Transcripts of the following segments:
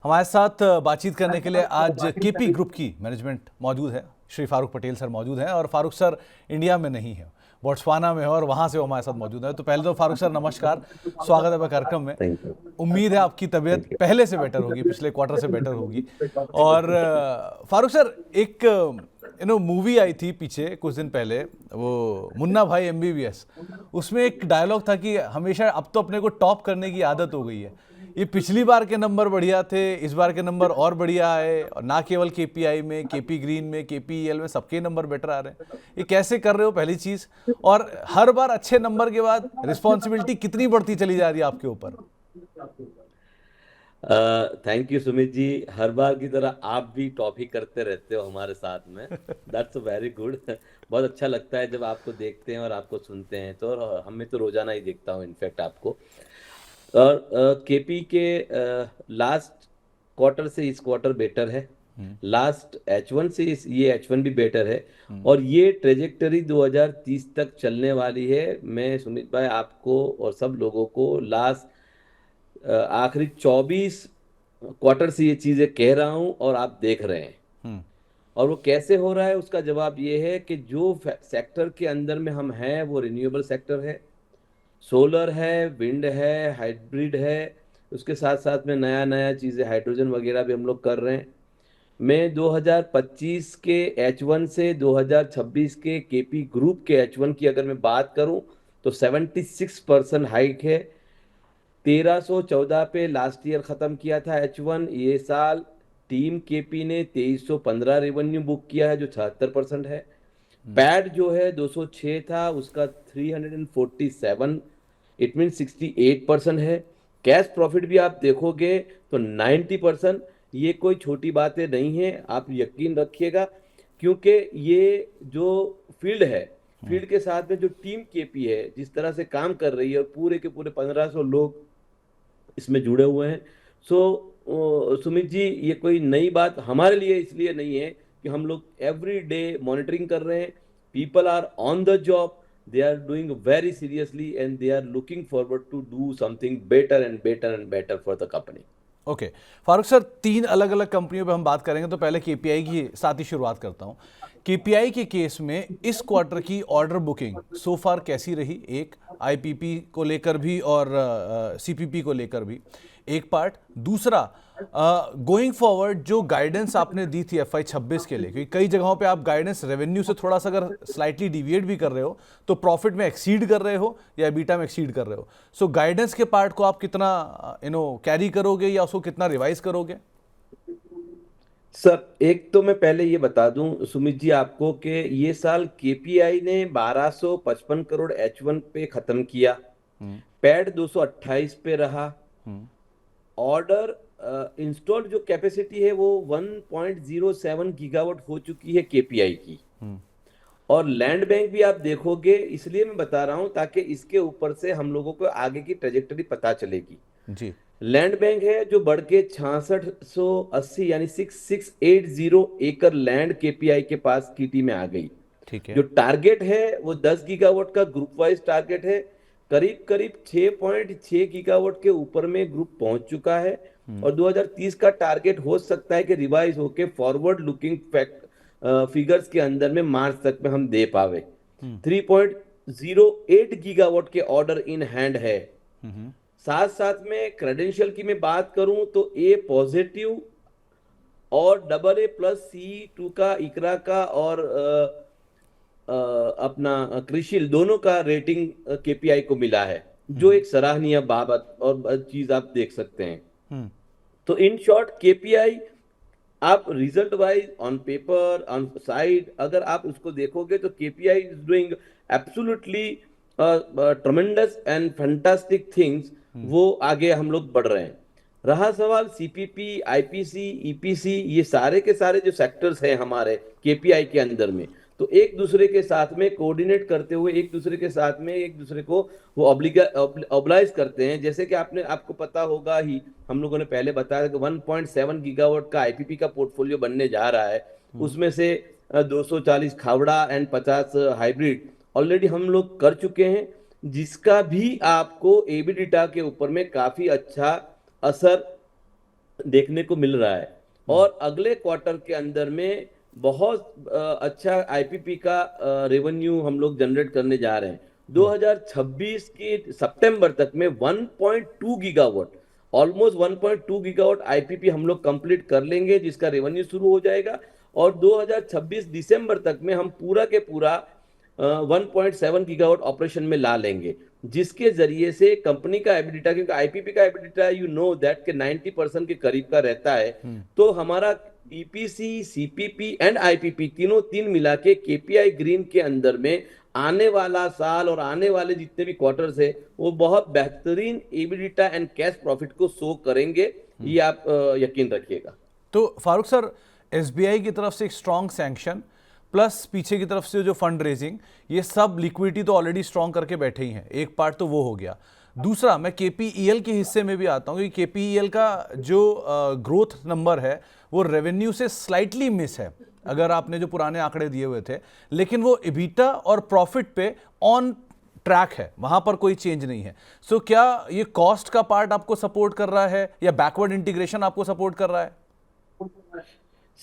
हमारे साथ बातचीत करने के लिए आज केपी ग्रुप की मैनेजमेंट मौजूद है। श्री फारूक पटेल सर मौजूद हैं और फारूक सर इंडिया में नहीं है, बोट्सवाना में है और वहाँ से वो हमारे साथ मौजूद है। तो पहले तो फारूक सर नमस्कार, स्वागत है आपका कार्यक्रम में। Thank you. उम्मीद है आपकी तबीयत पहले से बेटर होगी, पिछले क्वार्टर से बेटर होगी। और फारूक सर, एक मूवी आई थी पीछे कुछ दिन पहले, वो मुन्ना भाई एमबीबीएस, उसमें एक डायलॉग था कि हमेशा अब तो अपने को टॉप करने की आदत हो गई है। ये पिछली बार के नंबर बढ़िया थे, इस बार के नंबर और बढ़िया आए, और ना केवल केपीआई में, केपी ग्रीन में, केपीईएल में सबके नंबर बेटर आ रहे हैं। ये कैसे कर रहे हो, पहली चीज। और हर बार अच्छे नंबर के बाद रिस्पॉन्सिबिलिटी कितनी बढ़ती चली जा रही है आपके ऊपर? थैंक यू सुमित जी, हर बार की तरह आप भी टॉप ही करते रहते हो हमारे साथ में। That's very good. बहुत अच्छा लगता है जब आपको देखते हैं और आपको सुनते हैं। तो और हमें तो रोजाना ही देखता हूँ इनफैक्ट आपको। और केपी के लास्ट क्वार्टर से इस क्वार्टर बेटर है, लास्ट H1 से ये H1 भी बेटर है, और ये ट्रेजेक्टरी 2030 तक चलने वाली है। मैं सुमित भाई आपको और सब लोगों को लास्ट आखिरी 24 क्वार्टर से ये चीजें कह रहा हूं और आप देख रहे हैं। और वो कैसे हो रहा है उसका जवाब ये है कि जो सेक्टर के अंदर में हम हैं वो रिन्यूएबल सेक्टर है, सोलर है, विंड है, हाइब्रिड है, उसके साथ साथ में नया नया चीज़ें हाइड्रोजन वगैरह भी हम लोग कर रहे हैं। मैं 2025 के H1 से 2026 के केपी ग्रुप के H1 की अगर मैं बात करूं तो 76% हाइक है। 1314 पे लास्ट ईयर ख़त्म किया था H1। ये साल टीम केपी ने 2315 रेवेन्यू बुक किया है, जो 76% है। पैड जो है 206 था, उसका 347, इट मीन 68% है। कैश प्रॉफिट भी आप देखोगे तो 90%। ये कोई छोटी बातें नहीं है, आप यकीन रखिएगा, क्योंकि ये जो फील्ड है, फील्ड के साथ में जो टीम केपी है जिस तरह से काम कर रही है, और पूरे के पूरे 1500 लोग इसमें जुड़े हुए हैं। सुमित जी, ये कोई नई बात हमारे लिए इसलिए नहीं है कि हम लोग एवरी डे मॉनिटरिंग कर रहे हैं। People are on the job, they are doing very seriously and they are looking forward to do something better and better and better for the company. Okay Farooq sir, 3 अलग अलग कंपनियों पे हम बात करेंगे, तो पहले केपीआई की साथ ही शुरुआत करता हूं। केपीआई के केस में इस क्वार्टर की ऑर्डर बुकिंग सो फार कैसी रही? एक आईपीपी को लेकर भी और सीपीपी को लेकर भी एक पार्ट। दूसरा, गोइंग फॉरवर्ड जो गाइडेंस आपने दी थी FY 26 के लिए, क्योंकि कई जगहों पे आप गाइडेंस रेवेन्यू से थोड़ा सा अगर स्लाइटली डिविएट भी कर रहे हो तो प्रॉफिट में एक्सीड कर रहे हो या एबिटा में एक्सीड कर रहे हो। सो गाइडेंस के पार्ट को आप कितना कैरी करोगे या उसको कितना रिवाइज करोगे? सर, एक तो मैं पहले ये बता दूं सुमित जी आपको कि ये साल केपीआई ने 1255 करोड़ H1 पे खत्म किया, पैड 228 पे रहा। ऑर्डर इंस्टॉल्ड जो कैपेसिटी है वो 1.07 गीगावाट हो चुकी है केपीआई की। और लैंड बैंक भी आप देखोगे, इसलिए मैं बता रहा हूं ताकि इसके ऊपर से हम लोगों को आगे की ट्रेजेक्टरी पता चलेगी जी। लैंड बैंक है जो बढ़ के 6680 यानी 6680 एकड़ लैंड केपीआई के पास कीटी में आ गई। ठीक है। जो टारगेट है वो 10 गीगावाट का ग्रुप वाइज टारगेट है। करीब करीब 6.6 गीगावाट के ऊपर में ग्रुप पहुंच चुका है, और 2030 का टारगेट हो सकता है कि रिवाइज होके फॉरवर्ड लुकिंग फिगर्स के अंदर में मार्च तक में हम दे पावे। 3.08 गीगावाट के ऑर्डर इन हैंड है। साथ साथ में क्रेडेंशियल की मैं बात करूं तो A पॉजिटिव और AA+C2 का, इकरा का और अपना क्रिशिल दोनों का रेटिंग केपीआई को मिला है, जो एक सराहनीय बाबत और चीज आप देख सकते हैं। तो इन शॉर्ट केपीआई आप result wise on paper on side अगर आप उसको देखोगे तो KPI is doing absolutely tremendous and fantastic things. वो आगे हम लोग बढ़ रहे हैं। रहा सवाल सीपीपी, आईपीसी, ईपीसी, ये सारे के सारे जो सेक्टर्स हैं हमारे केपीआई के अंदर में, तो एक दूसरे के साथ में कोऑर्डिनेट करते हुए एक दूसरे के साथ में एक दूसरे को वो ऑब्लाइज करते हैं। जैसे कि आपको पता होगा ही, हम लोगों ने पहले बताया कि 1.7 गीगावाट का आईपीपी का पोर्टफोलियो बनने जा रहा है। उसमें से 240 खावड़ा एंड 50 हाइब्रिड ऑलरेडी हम लोग कर चुके हैं, जिसका भी आपको एबिडिटा के ऊपर में काफी अच्छा असर देखने को मिल रहा है। और अगले क्वार्टर के अंदर में बहुत अच्छा आईपीपी का रेवेन्यू हम लोग जनरेट करने जा रहे हैं। 2026 के सितंबर तक में 1.2 गीगावाट, ऑलमोस्ट 1.2 गीगावाट आईपीपी हम लोग कंप्लीट कर लेंगे, जिसका रेवेन्यू शुरू हो जाएगा। और 2026 दिसंबर तक में हम पूरा के पूरा 1.7 गीगावाट ऑपरेशन में ला लेंगे, जिसके जरिए से कंपनी का एबिडिटा, क्योंकि आईपीपी का एबिडिटा यू नो दैट के 90% के करीब का रहता है। तो हमारा ईपीसी, सीपीपी एंड आईपीपी तीन मिला के केपीआई ग्रीन के अंदर में आने वाला साल और आने वाले जितने भी क्वार्टर्स है वो बहुत बेहतरीन एबिडिटा एंड कैश प्रॉफिट को शो करेंगे, ये आप यकीन रखिएगा। तो फारूक सर, एसबीआई की तरफ से एक स्ट्रॉन्ग सैंक्शन प्लस पीछे की तरफ से जो फंड रेजिंग, ये सब लिक्विडिटी तो ऑलरेडी स्ट्रॉन्ग करके बैठे ही हैं, एक पार्ट तो वो हो गया। दूसरा, मैं केपीईएल के हिस्से में भी आता हूँ, क्योंकि केपीईएल का जो ग्रोथ नंबर है वो रेवेन्यू से स्लाइटली मिस है, अगर आपने जो पुराने आंकड़े दिए हुए थे, लेकिन वो इबिटा और प्रॉफिट पे ऑन ट्रैक है, वहां पर कोई चेंज नहीं है। सो क्या ये कॉस्ट का पार्ट आपको सपोर्ट कर रहा है या बैकवर्ड इंटीग्रेशन आपको सपोर्ट कर रहा है?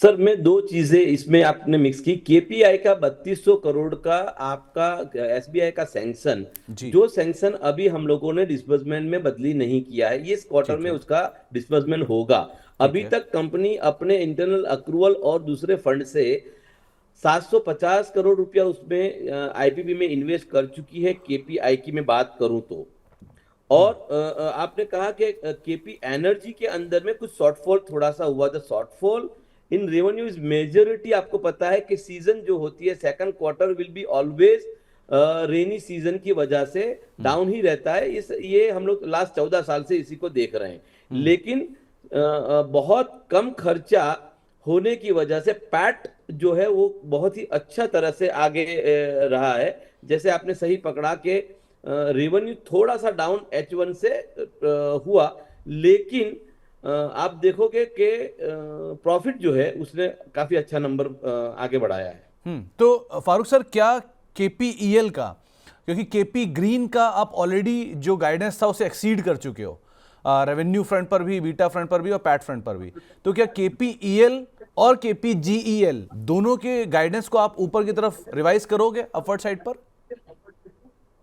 सर, मैं दो चीजें इसमें आपने मिक्स की। केपीआई का 3200 करोड़ का आपका एसबीआई का सैंक्शन, जी, जो सैंक्शन अभी हम लोगों ने डिस्बर्समेंट में बदली नहीं किया है, ये इस क्वार्टर ठीक में है, उसका डिस्बर्समेंट होगा। ठीक अभी है। तक कंपनी अपने इंटरनल अक्रूवल और दूसरे फंड से 750 करोड़ रुपया उसमें आईपीपी में इन्वेस्ट कर चुकी है, केपीआई की मैं बात करूं तो। और आपने कहा कि केपी एनर्जी के अंदर में कुछ शॉर्टफॉल थोड़ा सा हुआ था। Shortfall in revenue is majority, आपको पता है कि सीजन जो होती है second quarter will be always rainy season की वजह से डाउन ही रहता है। ये हम लोग लास्ट 14 साल से इसी को देख रहे हैं। लेकिन बहुत कम खर्चा होने की वजह से पैट जो है वो बहुत ही अच्छा तरह से आगे रहा है। जैसे आपने सही पकड़ा के रेवेन्यू थोड़ा सा डाउन H1 से हुआ, लेकिन आप देखोगे कि प्रॉफिट जो है उसने काफी अच्छा नंबर आगे बढ़ाया है। तो फारूक सर, क्या केपीईएल का, क्योंकि केपी ग्रीन का आप ऑलरेडी जो गाइडेंस था उसे एक्सीड कर चुके हो, रेवेन्यू फ्रंट पर भी, बीटा फ्रंट पर भी और पैट फ्रंट पर भी, तो क्या केपीईएल और केपीजीईएल दोनों के गाइडेंस को आप ऊपर की तरफ रिवाइज करोगे अपवर्ड साइड पर?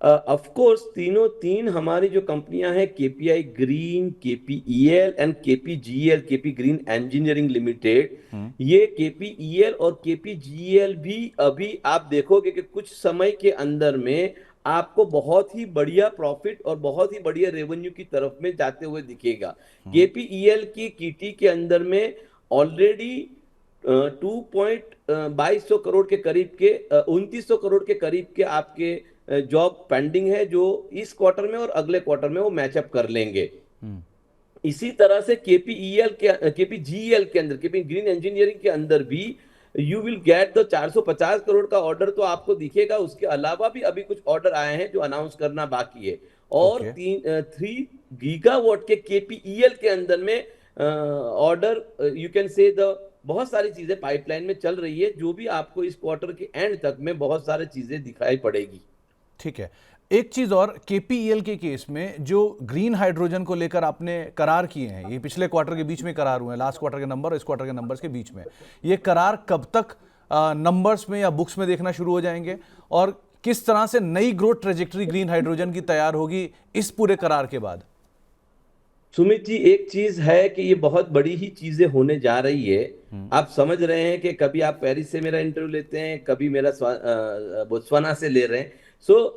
ऑफ कोर्स तीन हमारी जो कंपनियां हैं, KPI green, KPEL and KPGL, KP green engineering limited, ये केपीईएल और केपीजीएल भी अभी आप देखोगे कि कुछ समय के अंदर में आपको बहुत ही बढ़िया प्रॉफिट और बहुत ही बढ़िया रेवेन्यू की तरफ में जाते हुए दिखेगा। केपीईएल की कीटी के अंदर में ऑलरेडी 2.22 करोड़ के करीब के 2900 करोड़ के करीब के आपके जॉब पेंडिंग है, जो इस क्वार्टर में और अगले क्वार्टर में वो मैचअप कर लेंगे। इसी तरह से केपीईएल के केपीजीएल के अंदर, केपी ग्रीन इंजीनियरिंग के अंदर भी you will get the 450 crore का ऑर्डर तो आपको दिखेगा। उसके अलावा भी अभी कुछ ऑर्डर आए हैं जो अनाउंस करना बाकी है। और ओके, 3 गीगावाट के केपीईएल के अंदर में order, you can say the बहुत सारी चीजें पाइपलाइन में चल रही है, जो भी आपको इस क्वार्टर के एंड तक में बहुत सारी चीजें दिखाई पड़ेगी। ठीक है। एक चीज और, केपीईएल के केस में जो ग्रीन हाइड्रोजन को लेकर आपने करार किए हैं, ये पिछले क्वार्टर के बीच में करार हुए हैं, लास्ट क्वार्टर के नंबर और इस क्वार्टर के नंबर्स के बीच में, ये करार कब तक नंबर्स में या बुक्स में देखना शुरू हो जाएंगे, और किस तरह से नई ग्रोथ ट्रेजेक्टरी ग्रीन हाइड्रोजन की तैयार होगी इस पूरे करार के बाद? सुमित जी, एक चीज है कि ये बहुत बड़ी ही चीजें होने जा रही है। आप समझ रहे हैं कि कभी आप पेरिस से मेरा इंटरव्यू लेते हैं, कभी मेरा बोत्सवाना से ले रहे हैं,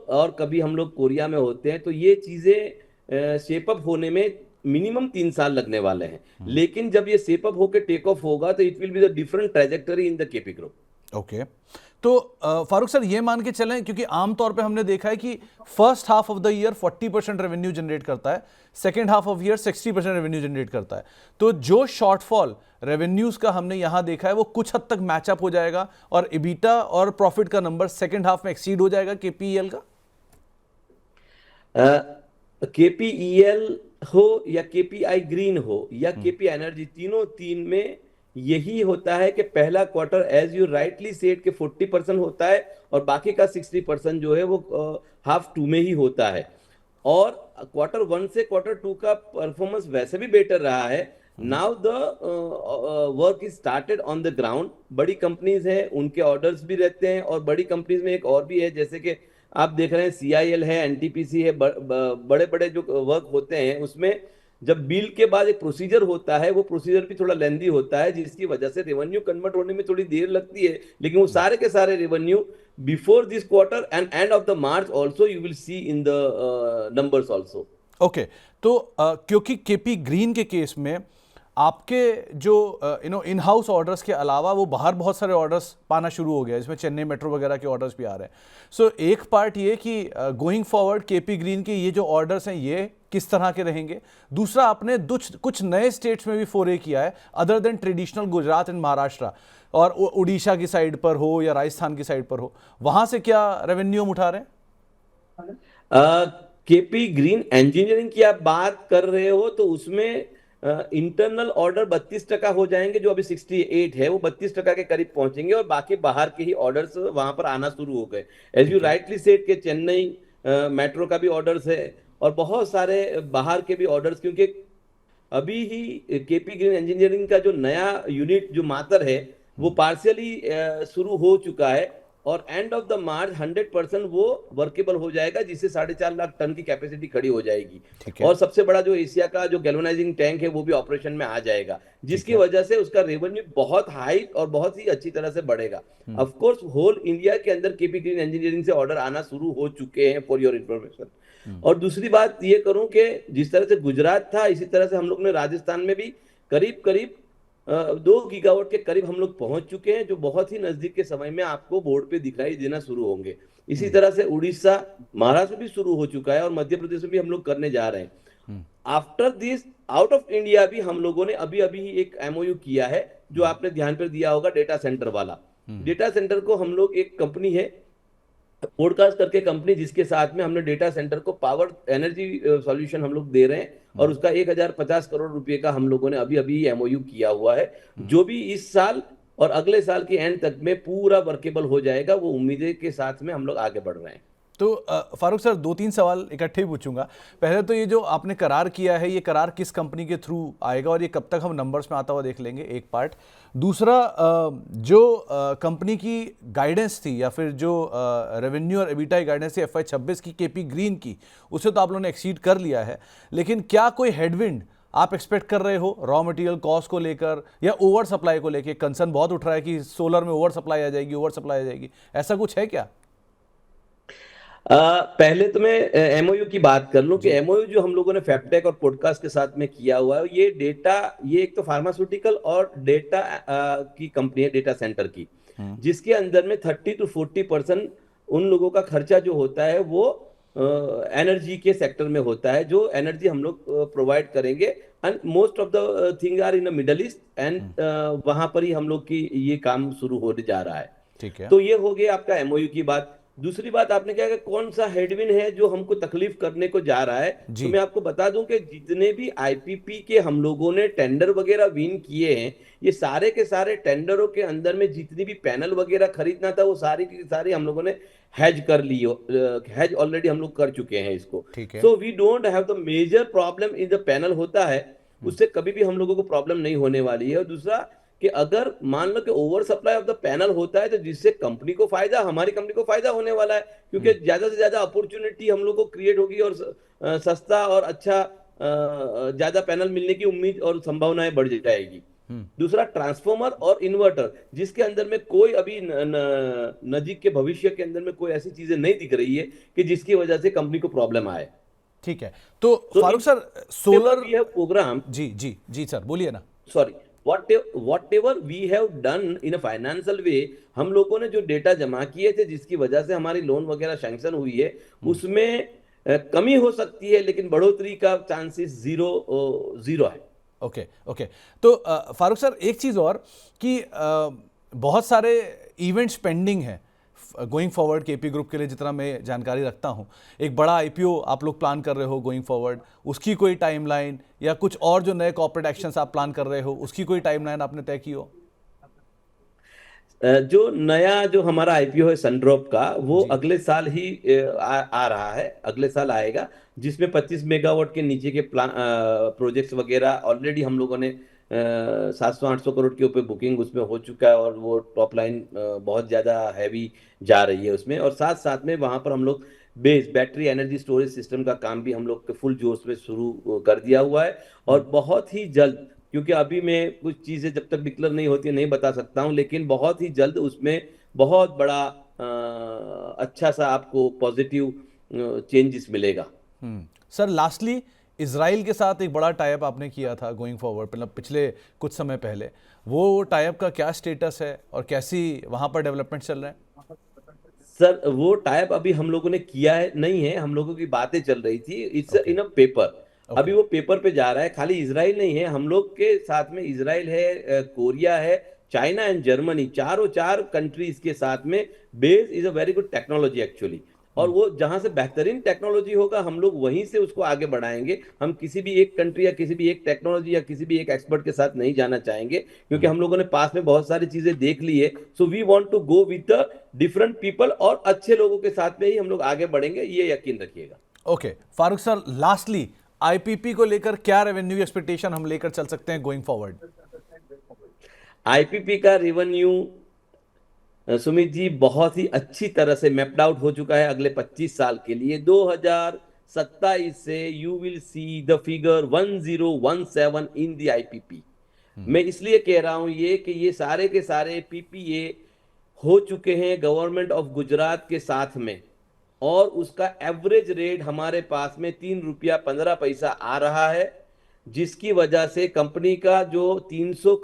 और कभी हम लोग कोरिया में होते हैं। तो ये चीजें शेपअप होने में मिनिमम 3 साल लगने वाले हैं। लेकिन जब ये शेपअप होकर टेक ऑफ होगा तो it will be the different trajectory in the KP group. Okay, तो फारूक सर, ये मान के चलें, क्योंकि आमतौर पे हमने देखा है कि first half of the year 40% revenue generate करता है, second half of year 60% revenue generate करता है, तो जो शॉर्टफॉल रेवेन्यूज का हमने यहां देखा है वो कुछ हद तक मैचअप हो जाएगा और इबिटा और प्रॉफिट का नंबर सेकेंड हाफ में एक्सीड हो जाएगा केपीईएल का। केपीईएल हो या केपीआई ग्रीन हो या केपी एनर्जी, तीन में यही होता है कि पहला quarter as you rightly said के 40% होता है और बाकी का 60% जो है वो हाफ टू में ही होता है। और क्वार्टर 1 से क्वार्टर 2 का परफॉर्मेंस वैसे भी बेटर रहा है, now the work is started on the ground. बड़ी कंपनीज है, उनके ऑर्डर्स भी रहते हैं, और बड़ी कंपनीज में एक और भी है, जैसे कि आप देख रहे हैं CIL है, NTPC है, बड़े बड़े जो वर्क होते हैं उसमें जब बिल के बाद एक प्रोसीजर होता है, वो प्रोसीजर भी थोड़ा लेंदी होता है, जिसकी वजह से रेवेन्यू कन्वर्ट होने में थोड़ी देर लगती है, लेकिन वो सारे के सारे revenue before this quarter and end of the March also you will see in the numbers also. Okay. तो क्योंकि केपी ग्रीन के केस में आपके जो इन हाउस ऑर्डर्स के अलावा वो बाहर बहुत सारे ऑर्डर्स पाना शुरू हो गया, इसमें चेन्नई मेट्रो वगैरह के ऑर्डर्स भी आ रहे हैं। सो एक पार्ट ये कि गोइंग फॉरवर्ड केपी ग्रीन के ये जो ऑर्डर्स हैं ये किस तरह के रहेंगे। दूसरा, आपने कुछ नए स्टेट्स में भी फोरे किया है other than traditional Gujarat and Maharashtra, और उड़ीसा की साइड पर हो या राजस्थान की साइड पर हो, वहां से क्या रेवेन्यू हम उठा रहे हैं? केपी ग्रीन इंजीनियरिंग की आप बात कर रहे हो तो उसमें इंटरनल ऑर्डर 32% हो जाएंगे, जो अभी 68 है वो 32% के करीब पहुंचेंगे, और बाकी बाहर के ही ऑर्डर्स वहां पर आना शुरू हो गए। एज यू राइटली सेड के चेन्नई मेट्रो का भी ऑर्डर्स है, और बहुत सारे बाहर के भी ऑर्डर्स, क्योंकि अभी ही केपी ग्रीन इंजीनियरिंग का जो नया यूनिट जो मातर है वो पार्शियली शुरू हो चुका है, और एंड ऑफ द मार्च 100% वो वर्केबल हो जाएगा, जिससे 4.5 लाख टन की कैपेसिटी खड़ी हो जाएगी। ठीक है। और सबसे बड़ा जो एशिया का जो गैल्वेनाइजिंग टैंक है वो भी ऑपरेशन में आ जाएगा, जिसकी वजह से उसका रेवेन्यू बहुत हाई और बहुत ही अच्छी तरह से बढ़ेगा। ऑफ कोर्स होल इंडिया के अंदर केपी ग्रीन इंजीनियरिंग से ऑर्डर आना शुरू हो चुके हैं, फॉर योर इंफॉर्मेशन। और दूसरी बात ये करूं कि जिस तरह से गुजरात था, इसी तरह से हम लोग ने राजस्थान में भी करीब करीब 2 गीगावाट के करीब हम लोग पहुंच चुके हैं, जो बहुत ही नजदीक के समय में आपको बोर्ड पे दिखाई देना शुरू होंगे। इसी तरह से उड़ीसा, महाराष्ट्र भी शुरू हो चुका है, और मध्य प्रदेश में भी हम लोग करने जा रहे हैं। After this out of India भी हम लोगों ने अभी अभी ही एक MOU किया है, जो आपने ध्यान पर दिया होगा, डेटा सेंटर वाला। डेटा सेंटर को हम लोग, एक कंपनी है पॉडकास्ट करके कंपनी, जिसके साथ में हमने डेटा सेंटर को पावर एनर्जी सॉल्यूशन हम लोग दे रहे हैं, और उसका 1050 करोड़ रुपए का हम लोगों ने अभी अभी MOU किया हुआ है, जो भी इस साल और अगले साल के एंड तक में पूरा वर्केबल हो जाएगा। वो उम्मीदें के साथ में हम लोग आगे बढ़ रहे हैं। तो फारूक सर, 2-3 सवाल इकट्ठे ही पूछूंगा। पहले तो ये जो आपने करार किया है, ये करार किस कंपनी के थ्रू आएगा और ये कब तक हम नंबर्स में आता हुआ देख लेंगे, एक पार्ट। दूसरा, जो कंपनी की गाइडेंस थी या फिर जो रेवेन्यू और एबिटा की गाइडेंस थी FY26 की केपी ग्रीन की, उसे तो आप लोगों ने एक्सीड कर लिया है, लेकिन क्या कोई हेडविंड आप एक्सपेक्ट कर रहे हो रॉ मटेरियल कॉस्ट को लेकर या ओवर सप्लाई को लेकर? कंसर्न बहुत उठ रहा है कि सोलर में ओवर सप्लाई आ जाएगी, ऐसा कुछ है क्या? पहले तो मैं MOU की बात कर लूं कि MOU जो हम लोगों ने फैक्टटेक और पॉडकास्ट के साथ में किया हुआ है, ये डेटा, ये एक तो फार्मास्यूटिकल और डेटा की कंपनी है, डेटा सेंटर की, जिसके अंदर में 30 to 40% उन लोगों का खर्चा जो होता है वो एनर्जी के सेक्टर में होता है, जो एनर्जी हम लोग प्रोवाइड करेंगे, and most of the thing are in the Middle East, एंड वहां पर ही हम लोग की ये काम शुरू होने जा रहा है। ठीक है। तो ये हो गया आपका MOU की बात। दूसरी बात आपने क्या कि कौन सा हेडविन है जो हमको तकलीफ करने को जा रहा है, तो मैं आपको बता दूं कि जितने भी IPP के हम लोगों ने टेंडर वगैरह विन किए हैं, ये सारे के सारे टेंडरों के अंदर में जितनी भी पैनल वगैरह खरीदना था, वो सारी की सारी हम लोगों ने हैज कर ली, हैज ऑलरेडी हम लोग कर चुके हैं इसको। So we don't have the major problem in the panel होता है, उससे कभी भी हम लोगों को प्रॉब्लम नहीं होने वाली है। और दूसरा कि अगर मान लो कि over supply of the panel होता है, तो जिससे कंपनी को फायदा, हमारी कंपनी को फायदा होने वाला है, क्योंकि ज्यादा से ज्यादा अपॉर्चुनिटी हम लोग को क्रिएट होगी, और सस्ता और अच्छा ज्यादा पैनल मिलने की उम्मीद और संभावनाएं बढ़ जाएगी। दूसरा, ट्रांसफॉर्मर और इन्वर्टर, जिसके अंदर में कोई अभी नजीक के भविष्य के अंदर में कोई ऐसी चीजें नहीं दिख रही है कि जिसकी वजह से कंपनी को प्रॉब्लम आए। ठीक है। तो फारूक सर, सोलर यह प्रोग्राम, जी सर बोलिए ना। Sorry, whatever we have done in a financial way, हम लोगों ने जो डेटा जमा किए थे, जिसकी वजह से हमारी लोन वगैरह सैंक्शन हुई है, उसमें कमी हो सकती है, लेकिन बढ़ोतरी का चांसेस जीरो है। ओके। तो फारूक सर, एक चीज़ और कि बहुत सारे इवेंट्स पेंडिंग हैं गोइंग फॉरवर्ड केपी ग्रुप के लिए, जितना मैं जानकारी रखता हूं। एक बड़ा IPO आप लोग प्लान कर रहे हो गोइंग फॉरवर्ड, उसकी कोई टाइमलाइन या कुछ और जो नए कॉर्पोरेट एक्शंस आप प्लान कर रहे हो, उसकी कोई टाइमलाइन आपने तय की हो? जो नया जो हमारा आईपीओ है सनड्रॉप का, वो जी। अगले साल ही आ रहा है, अगले साल आएगा, जिसमें 25 मेगावाट के नीचे के प्रोजेक्ट्स वगैरह ऑलरेडी हम लोगों ने 700-800 करोड़ के ऊपर बुकिंग उसमें हो चुका है, और वो टॉप लाइन बहुत ज़्यादा हैवी जा रही है उसमें। और साथ साथ में वहाँ पर हम लोग बैटरी एनर्जी स्टोरेज सिस्टम का काम भी हम लोग फुल जोश में शुरू कर दिया हुआ है। और बहुत ही जल्द, क्योंकि अभी मैं कुछ चीज़ें जब तक डिक्लेयर नहीं होती है नहीं बता सकता हूँ, लेकिन बहुत ही जल्द उसमें बहुत बड़ा अच्छा सा आपको पॉजिटिव चेंजेस मिलेगा। सर लास्टली, इसराइल के साथ एक बड़ा टाइप आपने किया था गोइंग फॉरवर्ड, मतलब पिछले कुछ समय पहले, वो टाइप का क्या स्टेटस है और कैसी वहां पर डेवलपमेंट चल रहे हैं? सर वो टाइप अभी हम लोगों ने किया है नहीं है, हम लोगों की बातें चल रही थी, it's okay. In a paper. Okay. अभी वो पेपर पे जा रहा है। खाली इसराइल नहीं है, हम लोग के साथ में इसराइल है, कोरिया है, चाइना एंड जर्मनी, चारों चार कंट्रीज के साथ में। Base is a very good technology actually. और वो जहां से बेहतरीन टेक्नोलॉजी होगा हम लोग वहीं से उसको आगे बढ़ाएंगे। हम किसी भी एक कंट्री या किसी भी एक टेक्नोलॉजी या किसी भी एक एक्सपर्ट के साथ नहीं जाना चाहेंगे, क्योंकि हम लोगों ने पास में बहुत सारी चीजें देख ली है। So we want to go with the different people, और अच्छे लोगों के साथ में ही हम लोग आगे बढ़ेंगे, ये यकीन रखिएगा। Okay Farooq sir, lastly IPP को लेकर क्या रेवेन्यू एक्सपेक्टेशन हम लेकर चल सकते हैं गोइंग फॉरवर्ड? आईपीपी का रेवेन्यू सुमित जी बहुत ही अच्छी तरह से मैप्ड आउट हो चुका है अगले 25 साल के लिए। 2027 से you will see the figure 1017 in the IPP. मैं इसलिए कह रहा हूं ये कि ये सारे के सारे पीपीए हो चुके हैं गवर्नमेंट ऑफ गुजरात के साथ में, और उसका एवरेज रेट हमारे पास में 3 रुपया 15 पैसा आ रहा है, जिसकी वजह से कंपनी का जो 300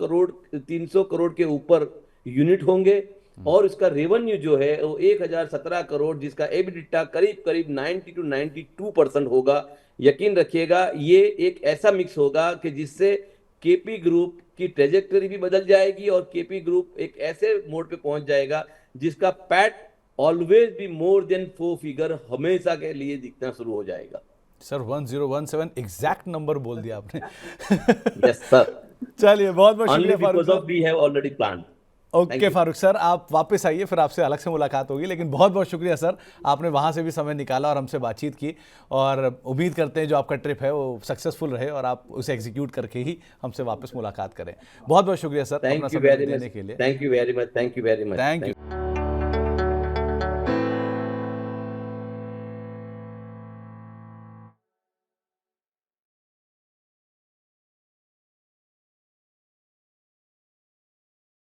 करोड़ के ऊपर यूनिट होंगे, और उसका रेवेन्यू जो है वो 1017 करोड़, जिसका एबिडिटा करीब करीब 90 to 92% होगा। यकीन रखिएगा ये एक ऐसा मिक्स होगा कि जिससे केपी ग्रुप की ट्रेजेक्टरी भी बदल जाएगी, और केपी ग्रुप एक ऐसे मोड पे पहुंच जाएगा जिसका PAT always be more than 4 figure हमेशा के लिए दिखना शुरू हो जाएगा। सर 1017 एग्जैक्ट नंबर बोल दिया आपने। यस सर, चलिए, बहुत बहुत ओनली शुक्रिया Farooq because of sir. We have already plan. Thank okay you. Farooq sir, आप वापस आइए, फिर आपसे अलग से मुलाकात होगी, लेकिन बहुत बहुत शुक्रिया सर, आपने वहाँ से भी समय निकाला और हमसे बातचीत की। और उम्मीद करते हैं जो आपका ट्रिप है वो सक्सेसफुल रहे और आप उसे एग्जीक्यूट करके ही हमसे वापस मुलाकात करें। बहुत बहुत शुक्रिया सर अपना थैंक यू समय वेरी देने मच, के लिए। Thank you very much, thank you very much, thank thank you.